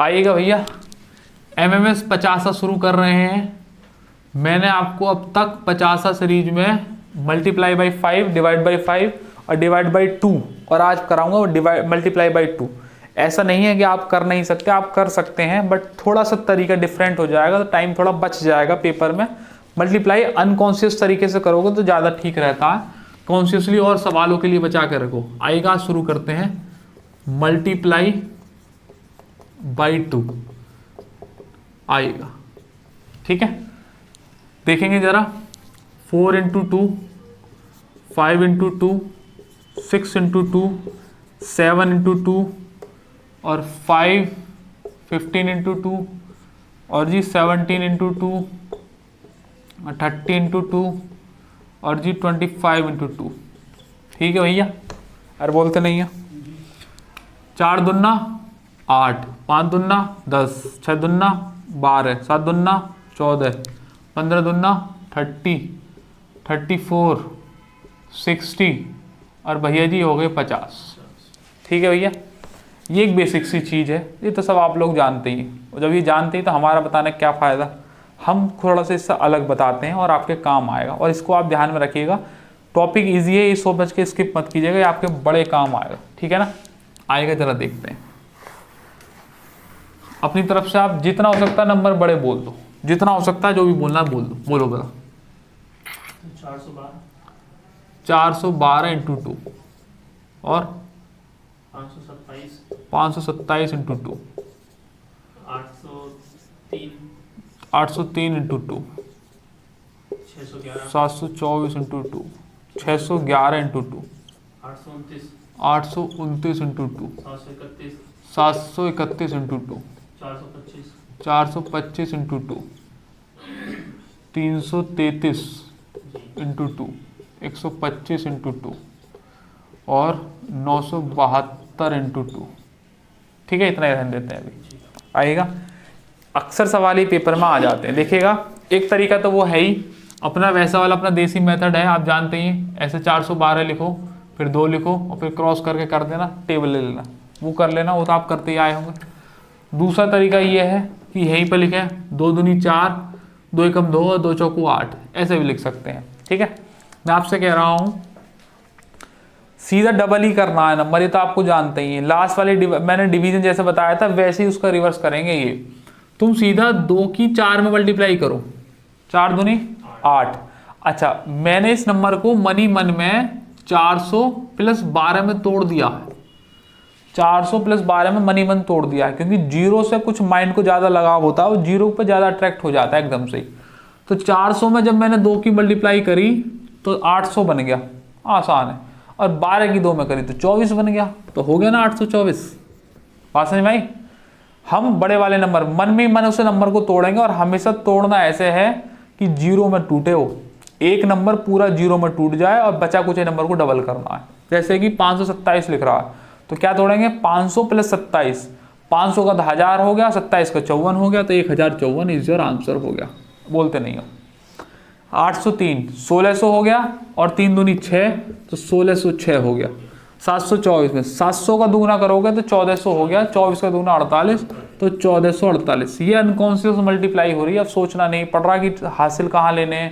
आइएगा भैया, MMS 50 शुरू कर रहे हैं। मैंने आपको अब तक 50 सीरीज में मल्टीप्लाई बाई 5, डिवाइड बाई 5 और डिवाइड बाई 2, और आज कराऊंगा डिवाइड मल्टीप्लाई बाई 2। ऐसा नहीं है कि आप कर नहीं सकते, आप कर सकते हैं, बट थोड़ा सा तरीका डिफरेंट हो जाएगा, तो टाइम थोड़ा बच जाएगा पेपर में। मल्टीप्लाई अनकॉन्शियस तरीके से करोगे तो ज़्यादा ठीक रहता है, कॉन्शियसली और सवालों के लिए बचा के रखो। आइएगा शुरू करते हैं। मल्टीप्लाई बाई 2 आएगा, ठीक है। देखेंगे जरा, 4 इंटू 2, 5 इंटू 2, 6 इंटू 2, 7 इंटू 2 और 5, 15 इंटू 2 और जी 17 इंटू 2, 30 इंटू 2 और जी 25 इंटू 2। ठीक है भैया, अरे बोलते नहीं है। 4 दूना 8, 5 दूना 10, 6 दूना 12, 7 दूना 14, 15 दूना 30, 34, 60 और भैया जी हो गए 50। ठीक है भैया, ये एक बेसिक सी चीज़ है, ये तो सब आप लोग जानते ही हैं। और जब ये जानते हैं तो हमारा बताने क्या फ़ायदा, हम थोड़ा सा इससे अलग बताते हैं और आपके काम आएगा। और इसको आप ध्यान में रखिएगा, टॉपिक ईजी है, इस सोच के स्किप मत कीजिएगा, ये आपके बड़े काम आएगा। ठीक है ना, आएगा, जरा देखते हैं। अपनी तरफ से आप जितना हो सकता है नंबर बड़े बोल दो, जितना हो सकता है जो भी बोलना है बोल दो। बोलो बड़ा। 412 इंटू 2 और 527 into 2, 803 into 2, 724 into 2, 611 into 2, 829 into 2, 731 into 2, 425 into 2, 333 into 2, 125 into 2 और 972 इंटू 2। ठीक है, इतना ही रहने देते हैं अभी। आएगा, अक्सर सवाल ही पेपर में आ जाते हैं। देखिएगा, एक तरीका तो वो है ही अपना, वैसा वाला अपना देसी मेथड है, आप जानते ही हैं। ऐसे 412 लिखो, फिर 2 लिखो और फिर क्रॉस करके कर देना, टेबल ले लेना, वो कर लेना, वो तो आप करते ही आए होंगे। दूसरा तरीका ये है कि यहीं पर लिखें 2 दूनी 4, 2 एकम 2 और 2 चौको 8, ऐसे भी लिख सकते हैं। ठीक है, मैं आपसे कह रहा हूँ सीधा डबल ही करना है नंबर, ये तो आपको जानते ही हैं। लास्ट वाली मैंने डिवीजन जैसे बताया था वैसे ही उसका रिवर्स करेंगे। ये तुम सीधा 2 की 4 में मल्टीप्लाई करो, 4 दूनी 8। अच्छा, मैंने इस नंबर को मनी मन में 400 प्लस 12 में तोड़ दिया है, 400 प्लस 12 में मनी मन तोड़ दिया है, क्योंकि जीरो से कुछ माइंड को ज़्यादा लगाव होता है, वो जीरो पर ज़्यादा अट्रैक्ट हो जाता है एकदम से ही। तो 400 में जब मैंने 2 की मल्टीप्लाई करी तो 800 बन गया, आसान है। और 12 की 2 में करी तो 24 बन गया, तो हो गया ना 824। बात समझ में आई। हम बड़े वाले नंबर मन में ही मन उस नंबर को तोड़ेंगे, और हमेशा तोड़ना ऐसे है कि जीरो में टूटे हो, एक नंबर पूरा जीरो में टूट जाए और बचा कुछ नंबर को डबल करना है। जैसे कि 527 लिख रहा है, तो क्या तोड़ेंगे, 500 प्लस 27, 500 का 1000 हो गया, 27 का 54 हो गया, तो 1054 इज योर आंसर हो गया। बोलते नहीं हो। 803 1600 हो गया, और 3 दूनी 6, तो 1606 हो गया। 724 में 700 का दुगना करोगे तो 1400 हो गया, 24 का दुगना 48, तो 1448। ये अनकॉन्शियस मल्टीप्लाई हो रही है। अब सोचना नहीं पड़ रहा कि हासिल कहाँ लेने,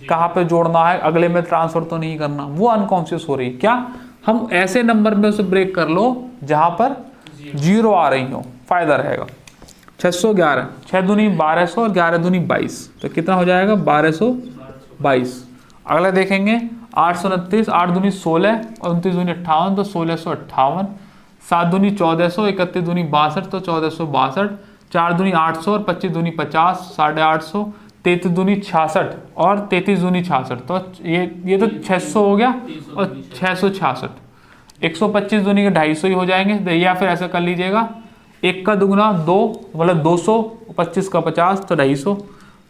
कहाँ पे जोड़ना है, अगले में ट्रांसफर तो नहीं करना, वो अनकॉन्शियस हो रही है। क्या हम ऐसे नंबर में उसे ब्रेक कर लो जहां पर जीरो आ रही हो, फायदा रहेगा। 611, 6 दूनी 1200 और 11 दूनी 22, तो कितना हो जाएगा, 1222। अगला देखेंगे 829, 8 दूनी 16 और 29 दूनी 58, तो 1658। 7 दूनी 1400, 31 दूनी 62, तो 1462। 4 दूनी 800 और 25 दूनी 50, 850। 33 दूनी 66 और 33 दूनी 66, तो ये तो 600 हो गया और 666। 125 दूनी के 250 ही हो जाएंगे, या फिर ऐसा कर लीजिएगा, 1 का दुगना 2 मतलब 200, 25 का 50, तो 250।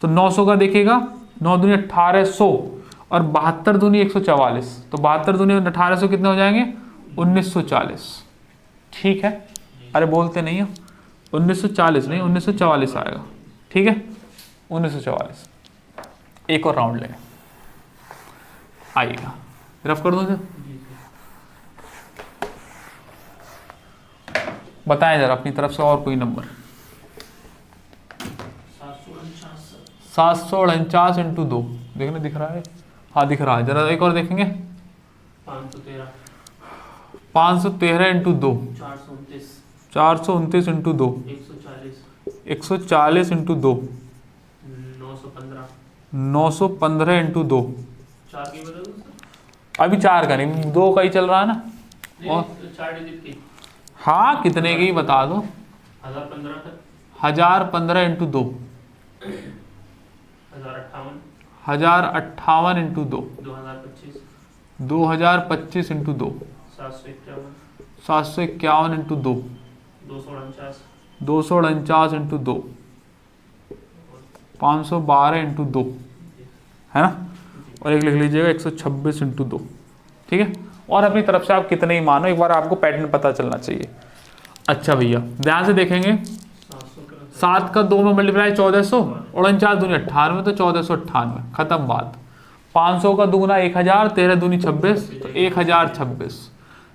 तो 900 का देखिएगा, 9 दूनी 1800 और 72 दूनी 144, तो 72 दूनी 1800 कितने हो जाएंगे, 1940। ठीक है, अरे बोलते नहीं हो, 1940 नहीं 1944 आएगा। ठीक है, 1944। एक और राउंड लें, आइएगा, रफ कर दो सर। बताएं जरा अपनी तरफ से और कोई नंबर। 749 इंटू 2, देखने दिख रहा है? हाँ दिख रहा है। जरा एक और देखेंगे। 513 इंटू 2, 429 इंटू 2, 140 इंटू 2, 915 इंटू 2। अभी 4 का नहीं, 2 का ही चल रहा है ना। और 4 डिजिट की। हाँ कितने की बता दो। 1015 into 2, 1058 into 2, 2025 into 2, 751 into 2, 249 into 2, 512 into 2, है ना। और एक लिख लीजिएगा 126 इंटू 2, ठीक है। और अपनी तरफ से आप कितने ही मानो, एक बार आपको पैटर्न पता चलना चाहिए। अच्छा भैया ध्यान से देखेंगे, 7 का 2 में मल्टीप्लाई 1400, 49 दूनी 98, तो 1498, खत्म बात। 500 का दुगुना 1000, 13 दूनी 26, तो 1026।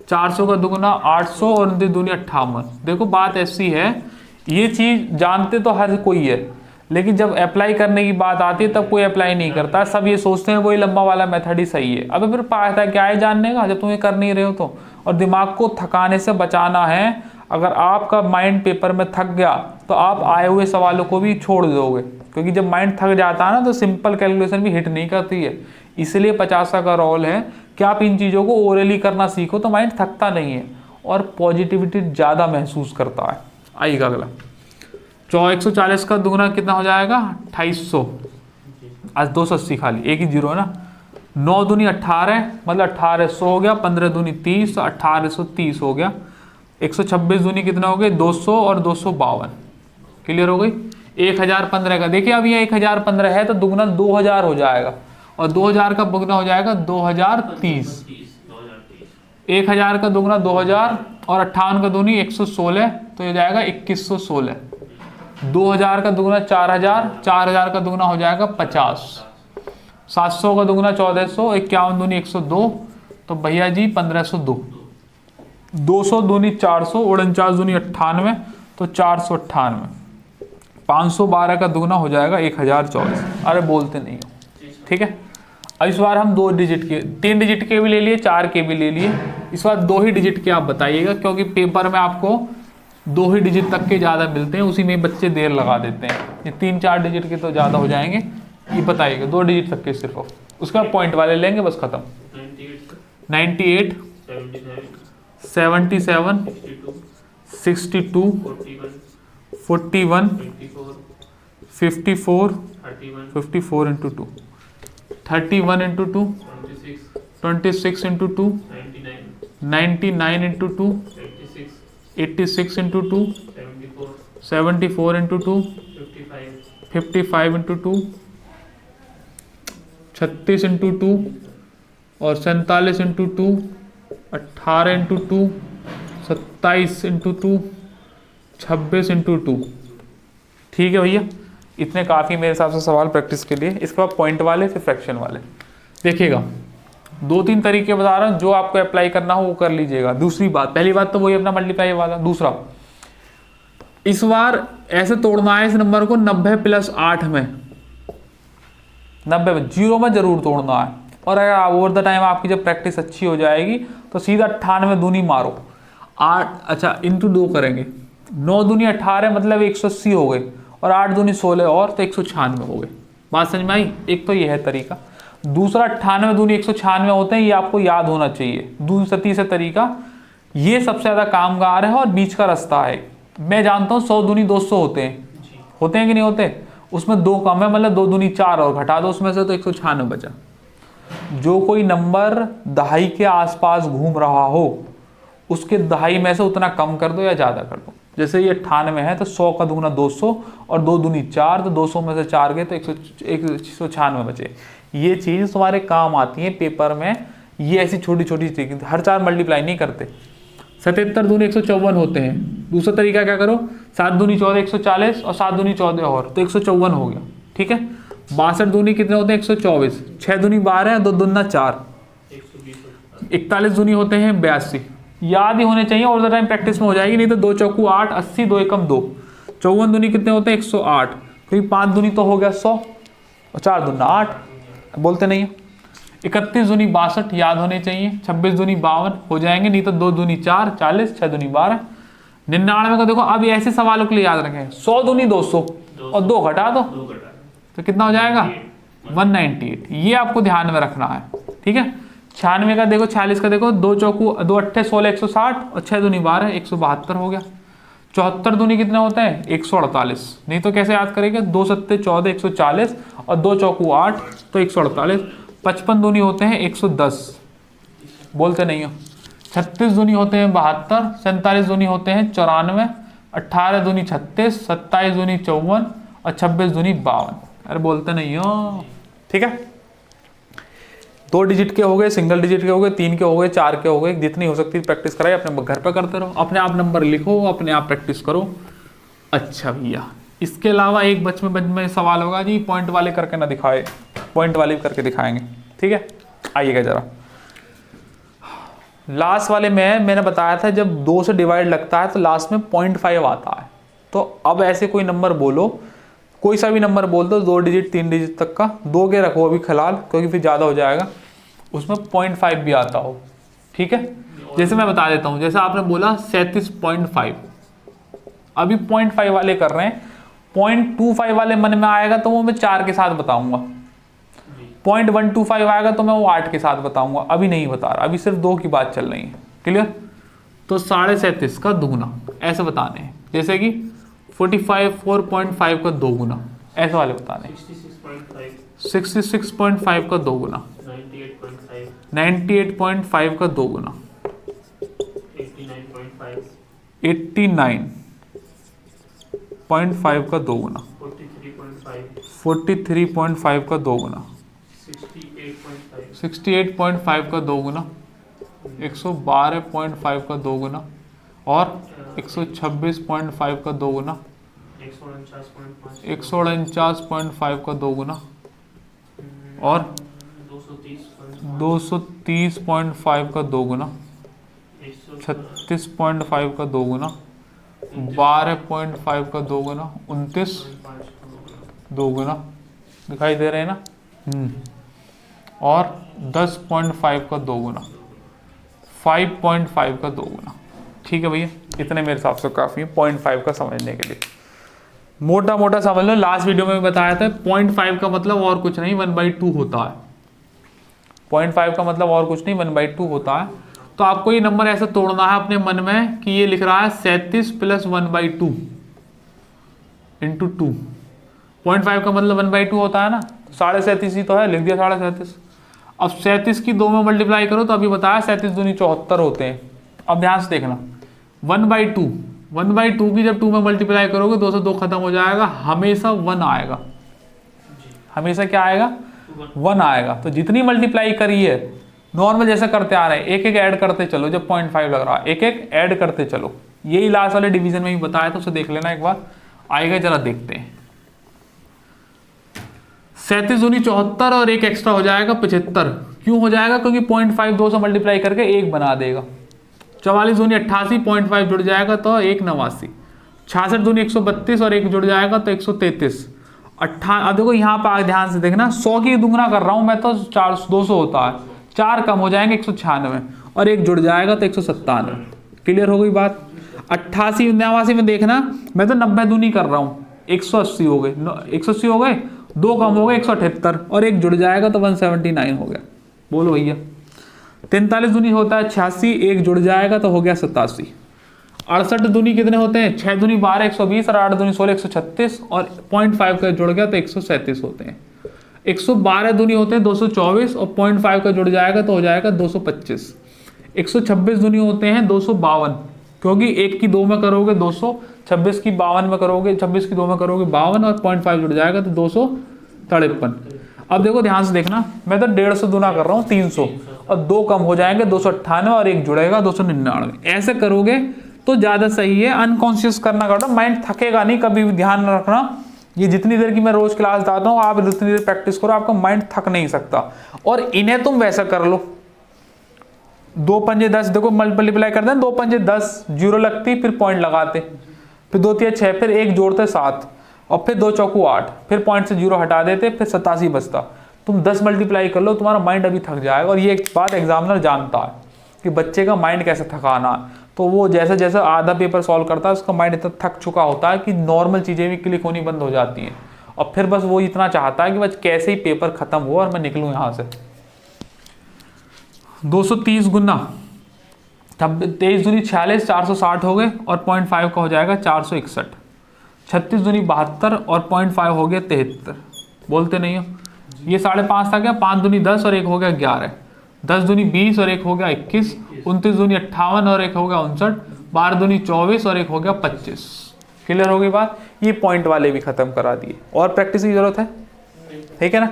400 का दुगुना 800 और 29 दूनी 58। देखो बात ऐसी है, ये चीज जानते तो हर कोई है, लेकिन जब अप्लाई करने की बात आती है तब कोई अप्लाई नहीं करता। सब ये सोचते हैं वही लंबा वाला मेथड ही सही है। अबे फिर फायदा क्या है जानने का, जब तुम ये कर नहीं रहे हो तो। और दिमाग को थकाने से बचाना है। अगर आपका माइंड पेपर में थक गया तो आप आए हुए सवालों को भी छोड़ दोगे, क्योंकि जब माइंड थक जाता है ना तो सिंपल कैलकुलेशन भी हिट नहीं करती है। इसलिए 50 का रोल है कि आप इन चीज़ों को ओरली करना सीखो तो माइंड थकता नहीं है और पॉजिटिविटी ज़्यादा महसूस करता है। आइएगा अगला। 140 का दुगुना कितना हो जाएगा? 2800। आज 280 खाली, एक ही जीरो है ना। 9 दूनी 18, मतलब 1800 हो गया। 15 दूनी 30, 1830 हो गया। 126 दूनी कितना हो गए? 200 और 252। क्लियर हो गई। 1015 का देखिए, अब ये 1015 है तो दुगुना 2000 हो जाएगा, और 2000 का दुगुना हो जाएगा 2030। 1000 का दुगुना 2000 और 58 का दूनी 116, तो ये जाएगा 2116। 2000 का दुगुना 4000, 4000 का दुगुना हो जाएगा 50। 700 का दुगुना 1400, 51 दूनी 102, तो भैया जी 1502। 200 दूनी 400, 49 दूनी 98, तो 498। 512 का दुगुना हो जाएगा 1024। अरे बोलते नहीं हो, ठीक है। अब इस बार हम 2 डिजिट के, 3 डिजिट के भी ले लिए, 4 के भी ले लिए। इस बार 2 ही डिजिट के आप बताइएगा, क्योंकि पेपर में आपको 2 ही डिजिट तक के ज़्यादा मिलते हैं, उसी में बच्चे देर लगा देते हैं। ये 3-4 डिजिट के तो ज़्यादा हो जाएंगे। ये बताइएगा 2 डिजिट तक के सिर्फ, उसका पॉइंट वाले लेंगे बस, खत्म। 98, 77, 62, 41, 54, 54 into 2, 31 into 2, 26 into 2, 99 into 2, 86 into 2, 74 into 2, 55 into 2, 36 into 2 और 47 इंटू 2, 18 इंटू 2, 27 इंटू 2, 26 इंटू 2। ठीक है भैया, इतने काफ़ी मेरे हिसाब से सवाल प्रैक्टिस के लिए। इसके बाद पॉइंट वाले, फिर फ्रैक्शन वाले। देखिएगा 2-3 तरीके बता रहा हूँ, जो आपको अप्लाई करना हो वो कर लीजिएगा। दूसरी बात, पहली बात तो वही अपना मल्टीप्लाई वाला। दूसरा, इस बार ऐसे तोड़ना है इस नंबर को 90 + 8 में, 90 में, 0 में जरूर तोड़ना है। और अगर ओवर द टाइम आपकी जब प्रैक्टिस अच्छी हो जाएगी तो सीधा 98 दूनी मारो 8, अच्छा इंटू 2 करेंगे। 9 दूनी 18 मतलब 180 हो गए, और 8 दूनी 16 और, तो 196 हो गए। बात समझ में आई। एक तो ये है तरीका। दूसरा 98 दूनी 196 होते हैं, ये आपको याद होना चाहिए। दूसरा तीसरा तरीका, ये सबसे ज़्यादा कामगार है और बीच का रास्ता है। मैं जानता हूँ 100 दूनी 200 होते हैं कि नहीं होते, उसमें 2 कम है, मतलब 2 दूनी 4 और घटा दो उसमें से, तो 196 बचा। जो कोई नंबर दहाई के आसपास घूम रहा हो उसके दहाई में से उतना कम कर दो या ज़्यादा कर दो। जैसे ये 98 है तो 100 का दुगुना 200 और 2 दूनी 4, तो 200 में से 4 गए तो 196 बचे। ये चीज़ तुम्हारे काम आती है पेपर में। ये ऐसी छोटी छोटी चीज़, हर 4 मल्टीप्लाई नहीं करते। 77 दूनी 154 होते हैं। दूसरा तरीका क्या करो, 7 दूनी 14 140 और 7 दूनी 14 और, तो 154 हो गया। ठीक है। 62 दूनी कितने होते हैं 124, 6 दूनी 12, 2 दूना 4, 41 दूनी होते हैं 82। याद ही होने चाहिए, और टाइम प्रैक्टिस में हो जाएगी, नहीं तो 2 चौकू 8, 80, 2 एकम 2। 54 दूनी कितने होते हैं 108, क्योंकि 5 दूनी तो हो गया 100, और 4 दूना 8, बोलते नहीं हो। 31 दूनी 62 याद होने चाहिए, 26 दूनी 52 हो जाएंगे, नहीं तो 2 दूनी 4 40, 6 दूनी 12। 99 का देखो, अब ऐसे सवालों के लिए याद रखें, 100 दूनी 200 और 2 घटा दो तो कितना हो जाएगा 198, ये आपको ध्यान में रखना है, ठीक है। 96 का देखो, 46 का देखो, 2 चौकू 2 अट्ठे 16 160 और 6 दूनी 12 172 हो गया। 74 दूनी कितने होते हैं 148, नहीं तो कैसे याद करेंगे, 2 सत्ते 14 140 और 2 चौकू 8 तो 148। 55 दूनी होते हैं 110, बोलते नहीं हो। 36 दूनी होते हैं 72, 47 दूनी होते हैं 94, 18 दूनी 36, 27 दूनी 54 और 26 दूनी 52, अरे बोलते नहीं हो, ठीक है। 2 डिजिट के हो गए, सिंगल डिजिट के हो गए, 3 के हो गए, 4 के हो गए, जितनी हो सकती है प्रैक्टिस कराइए, अपने घर पे करते रहो, अपने आप नंबर लिखो, अपने आप प्रैक्टिस करो। अच्छा भैया, इसके अलावा एक बच में सवाल होगा जी, पॉइंट वाले करके ना दिखाए, पॉइंट वाले भी करके दिखाएंगे, ठीक है। आइएगा जरा, लास्ट वाले में मैंने बताया था जब 2 से डिवाइड लगता है तो लास्ट में 0.5 आता है। तो अब ऐसे कोई नंबर बोलो, कोई सा भी नंबर बोल दो, 2 डिजिट 3 डिजिट तक का, 2 के रखो अभी फिलहाल, क्योंकि फिर ज़्यादा हो जाएगा, उसमें 0.5 भी आता हो, ठीक है। जैसे मैं बता देता हूँ, जैसे आपने बोला 37.5, अभी 0.5 वाले कर रहे हैं, 0.25 वाले मन में आएगा तो वो मैं 4 के साथ बताऊंगा, 0.125 आएगा तो मैं वो 8 के साथ बताऊंगा, अभी नहीं बता रहा, अभी सिर्फ 2 की बात चल रही है, क्लियर। तो 37.5 का दुगुना ऐसे बताने हैं, जैसे कि 4.5 का 2 गुना, ऐसे वाले बताने हैं। 66.5 का 2 गुना, 98.5 का 2 गुना, 89.5 का 2 गुना, 43.5 का 2 गुना, 68.5 का 2 गुना, 112.5 का 2 गुना और 126.5 का 2 गुना, 149.5 का 2 गुना और 230.5 का 2 गुना, 36.5 का 2 गुना, 12.5 का 2 गुना, 29 2 गुना, दिखाई दे रहे हैं ना, और 10.5 का 2 गुना, 5.5 का 2 गुना, ठीक है भैया। इतने मेरे हिसाब से काफ़ी है 0.5 का समझने के लिए, मोटा मोटा समझ लो। लास्ट वीडियो में बताया था 0.5 का मतलब और कुछ नहीं 1/2 होता है, 0.5 का मतलब और कुछ नहीं 1/2 होता है। तो आपको ये नंबर ऐसे तोड़ना है अपने मन में कि ये लिख रहा है 37 + 1/2 × 2, 0.5 का मतलब 1/2 होता है ना, 37.5 ही तो है, लिख दिया 37.5। अब 37 की 2 में मल्टीप्लाई करो तो अभी बताया 37 दूनी 74 होते हैं। अब ध्यान से देखना, 1/2 की जब 2 में मल्टीप्लाई करोगे 2 से 2 खत्म हो जाएगा, हमेशा 1 आएगा, हमेशा क्या आएगा 1 आएगा। तो जितनी मल्टीप्लाई करी है नॉर्मल जैसे करते आ रहे हैं, एक एक ऐड करते चलो, जब 0.5 लग रहा है एक एक ऐड करते चलो, यही लास्ट वाले डिवीजन में भी बताया था, उसे देख लेना एक बार, आएगा जरा देखते हैं। 37 दूनी 74 और एक एक्स्ट्रा हो जाएगा 75, क्यों हो जाएगा, क्योंकि 0.5 2 से मल्टीप्लाई करके 1 बना देगा। 44 दूनी 88, 0.5 जुड़ जाएगा तो 1 89, 66 दूनी 132 और 1 जुड़ जाएगा तो 133। अब देखो यहाँ पर ध्यान से देखना, 100 की दुगना कर रहा हूँ मैं तो 200 होता है, 4 कम हो जाएंगे 196 और 1 जुड़ जाएगा तो 197, क्लियर हो गई बात। 88 89 में देखना, मैं तो 90 दूनी कर रहा हूँ, 180 हो गए, 180 हो गए, 2 कम हो गए 178 और 1 जुड़ जाएगा तो 179 हो गया, बोलो भैया। 43 दूनी होता है 86, 1 जुड़ जाएगा तो हो गया 87। 68 दूनी कितने होते हैं, 6 दूनी 12 120 और 8 दूनी 16 136 और 0.5 का जुड़ गया तो 137 होते हैं। 112 दूनी होते हैं 224 और 0.5 का जुड़ जाएगा तो हो जाएगा 225। 126 दूनी होते हैं 252, क्योंकि 1 की 2 में करोगे 200, 26 की 52 में करोगे, 26 की 2 में करोगे 52 और 0.5 जुड़ जाएगा तो 253। अब देखो ध्यान से देखना, मैं तो 150 दूना कर रहा हूँ 300 और 2 कम हो जाएंगे 298 और 1 जुड़ेगा 299। ऐसे करोगे तो ज़्यादा सही है, अनकॉन्शियस करना करो, माइंड थकेगा नहीं कभी भी, ध्यान रखना। ये जितनी देर की मैं रोज क्लास बताता हूँ आप उतनी देर प्रैक्टिस करो, आपका माइंड थक नहीं सकता। और इन्हें तुम वैसा कर लो, 2 पंजे 10, देखो मल्टीप्लाई करते हैं, 2 पंजे 10, जीरो लगती फिर पॉइंट लगाते, फिर 2 3 6, फिर 1 जोड़ते 7, और फिर 2 चौकू 8, फिर पॉइंट से 0 हटा देते, फिर 87 बचता। तुम 10 मल्टीप्लाई कर लो, तुम्हारा माइंड अभी थक जाएगा। और ये एक बात एग्जामिनर जानता है कि बच्चे का माइंड कैसे थकाना है। तो वो जैसे जैसे आधा पेपर सॉल्व करता है उसका माइंड इतना थक चुका होता है कि नॉर्मल चीज़ें भी क्लिक होनी बंद हो जाती हैं। और फिर बस वो इतना चाहता है कि बस कैसे ही पेपर खत्म हो और मैं निकलूँ यहाँ से। 230 गुना 23 दूनी 46, 460 हो गए और 0.5 का हो जाएगा 461। 36 दूनी 72 और 0.5 हो गया 73। बोलते नहीं हो, ये 5.5 था क्या, 5 दूनी 10 और 1 हो गया 11। 10 दूनी 20 और 1 हो गया 21। 29 दूनी 58 और 1 हो गया 59। 12 दूनी 24 और 1 हो गया 25। क्लियर हो गई बात। ये पॉइंट वाले भी खत्म करा दिए, और प्रैक्टिस की जरूरत है, ठीक है ना।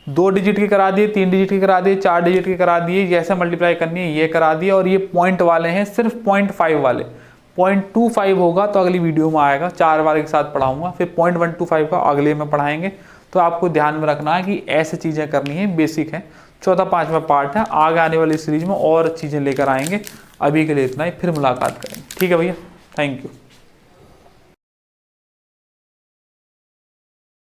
2 डिजिट के करा दिए, 3 डिजिट के करा दिए, 4 डिजिट के करा दिए, जैसे मल्टीप्लाई करनी है ये करा दिए। और ये पॉइंट वाले हैं सिर्फ 0.5 वाले। 0.25 होगा तो अगली वीडियो में आएगा, 4 वाले के साथ पढ़ाऊंगा। फिर 0.125 का अगले में पढ़ाएंगे। तो आपको ध्यान में रखना है कि ऐसी चीज़ें करनी है, बेसिक है। 4था 5वां पार्ट है, आगे आने वाली सीरीज में और चीज़ें लेकर आएंगे। अभी के लिए इतना ही, फिर मुलाकात करेंगे। ठीक है भैया, थैंक यू।